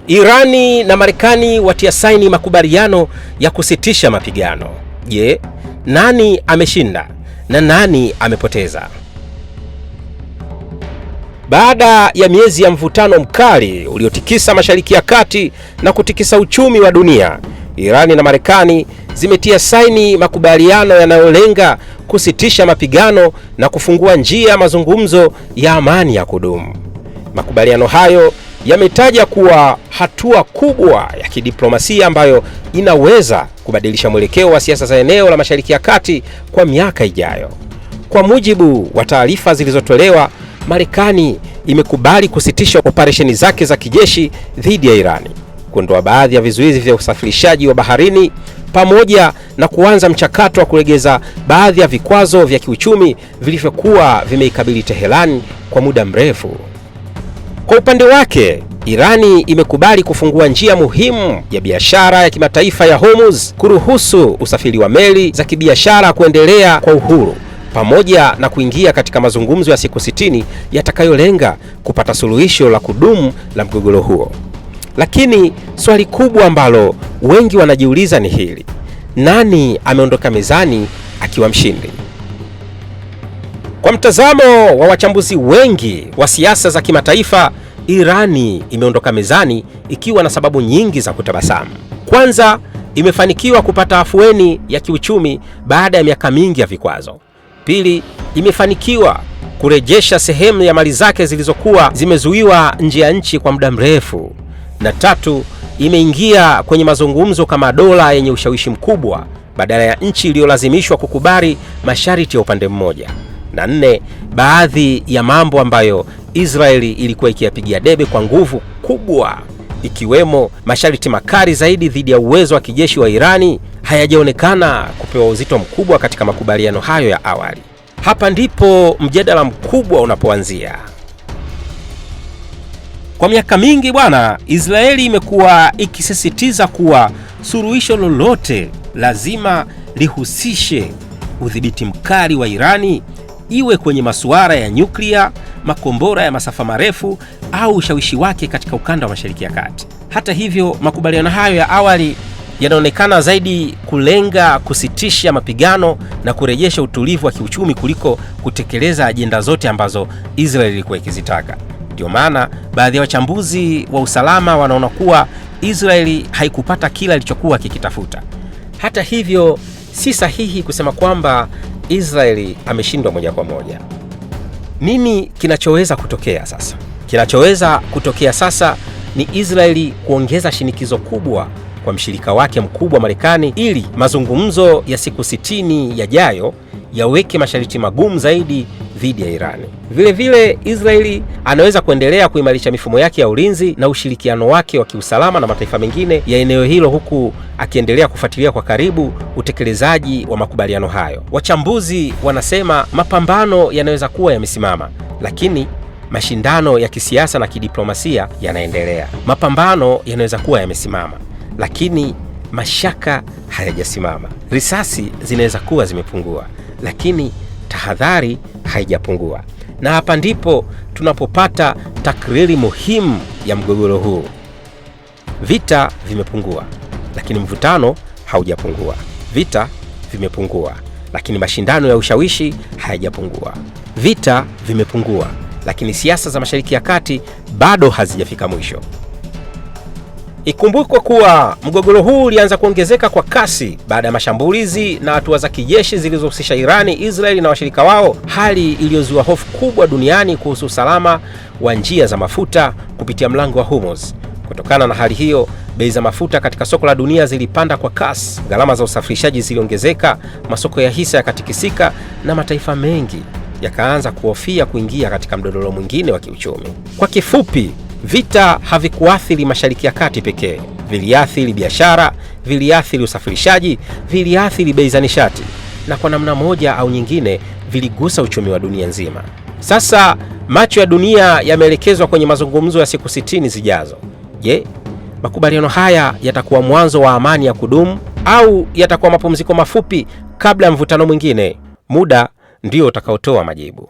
Irani na Marekani watia saini makubaliano ya kusitisha mapigano. Je, nani ameshinda na nani amepoteza? Baada ya miezi ya mvutano mkali uliotikisa Mashariki ya Kati na kutikisa uchumi wa dunia, Irani na Marekani zimetia saini makubaliano yanayolenga kusitisha mapigano na kufungua njia ya mazungumzo ya amani ya kudumu. Makubaliano hayo yametaja kuwa hatua kubwa ya kidiplomasia ambayo inaweza kubadilisha mwelekeo wa siasa za eneo la Mashariki ya Kati kwa miaka ijayo. Kwa mujibu wa taarifa zilizotolewa, Marekani imekubali kusitisha operesheni zake za kijeshi dhidi ya Irani, kuondoa baadhi ya vizuizi vya usafirishaji wa baharini, pamoja na kuanza mchakato wa kulegeza baadhi ya vikwazo vya kiuchumi vilivyokuwa vimeikabili Teherani kwa muda mrefu. Kwa upande wake, Irani imekubali kufungua njia muhimu ya biashara ya kimataifa ya Hormuz, kuruhusu usafiri wa meli za kibiashara kuendelea kwa uhuru, pamoja na kuingia katika mazungumzo ya siku 60 yatakayolenga kupata suluhisho la kudumu la mgogoro huo. Lakini swali kubwa ambalo wengi wanajiuliza ni hili: nani ameondoka mezani akiwa mshindi? Kwa mtazamo wa wachambuzi wengi wa siasa za kimataifa, Irani imeondoka mezani ikiwa na sababu nyingi za kutabasamu. Kwanza, imefanikiwa kupata afueni ya kiuchumi baada ya miaka mingi ya vikwazo. Pili, imefanikiwa kurejesha sehemu ya mali zake zilizokuwa zimezuiwa nje ya nchi kwa muda mrefu. Na tatu, imeingia kwenye mazungumzo kama dola yenye ushawishi mkubwa badala ya nchi iliyolazimishwa kukubali masharti ya upande mmoja. Na nne, baadhi ya mambo ambayo Israeli ilikuwa ikiyapigia debe kwa nguvu kubwa, ikiwemo masharti makali zaidi dhidi ya uwezo wa kijeshi wa Irani, hayajaonekana kupewa uzito mkubwa katika makubaliano hayo ya awali. Hapa ndipo mjadala mkubwa unapoanzia. Kwa miaka mingi bwana, Israeli imekuwa ikisisitiza kuwa suluhisho lolote lazima lihusishe udhibiti mkali wa Irani, iwe kwenye masuala ya nyuklia, makombora ya masafa marefu au ushawishi wake katika ukanda wa Mashariki ya Kati. Hata hivyo, makubaliano hayo ya awali yanaonekana zaidi kulenga kusitisha mapigano na kurejesha utulivu wa kiuchumi kuliko kutekeleza ajenda zote ambazo Israeli ilikuwa ikizitaka. Ndio maana baadhi ya wachambuzi wa usalama wanaona kuwa Israeli haikupata kila ilichokuwa kikitafuta. Hata hivyo, si sahihi kusema kwamba Israeli ameshindwa moja kwa moja. Nini kinachoweza kutokea sasa? Kinachoweza kutokea sasa ni Israeli kuongeza shinikizo kubwa kwa mshirika wake mkubwa Marekani ili mazungumzo ya siku 60 yajayo yaweke masharti magumu zaidi dhidi ya Irani. Vile vile, Israeli anaweza kuendelea kuimarisha mifumo yake ya ulinzi na ushirikiano wake wa kiusalama na mataifa mengine ya eneo hilo, huku akiendelea kufuatilia kwa karibu utekelezaji wa makubaliano hayo. Wachambuzi wanasema mapambano yanaweza kuwa yamesimama, lakini mashindano ya kisiasa na kidiplomasia yanaendelea. Mapambano yanaweza kuwa yamesimama, lakini mashaka hayajasimama. Risasi zinaweza kuwa zimepungua, lakini tahadhari haijapungua. Na hapa ndipo tunapopata takriri muhimu ya mgogoro huu. Vita vimepungua, lakini mvutano haujapungua. Vita vimepungua, lakini mashindano ya ushawishi hayajapungua. Vita vimepungua, lakini siasa za Mashariki ya Kati bado hazijafika mwisho. Ikumbukwe kuwa mgogoro huu ulianza kuongezeka kwa kasi baada ya mashambulizi na hatua za kijeshi zilizohusisha Irani, Israeli na washirika wao, hali iliyozua hofu kubwa duniani kuhusu usalama wa njia za mafuta kupitia mlango wa Hormuz. Kutokana na hali hiyo, bei za mafuta katika soko la dunia zilipanda kwa kasi, gharama za usafirishaji ziliongezeka, masoko ya hisa yakatikisika na mataifa mengi yakaanza kuhofia kuingia katika mdororo mwingine wa kiuchumi. Kwa kifupi, vita havikuathiri Mashariki ya Kati pekee. Viliathiri biashara, viliathiri usafirishaji, viliathiri bei za nishati, na kwa namna moja au nyingine viligusa uchumi wa dunia nzima. Sasa macho ya dunia yameelekezwa kwenye mazungumzo ya siku 60 zijazo. Je, makubaliano haya yatakuwa mwanzo wa amani ya kudumu au yatakuwa mapumziko mafupi kabla ya mvutano mwingine? Muda ndio utakaotoa majibu.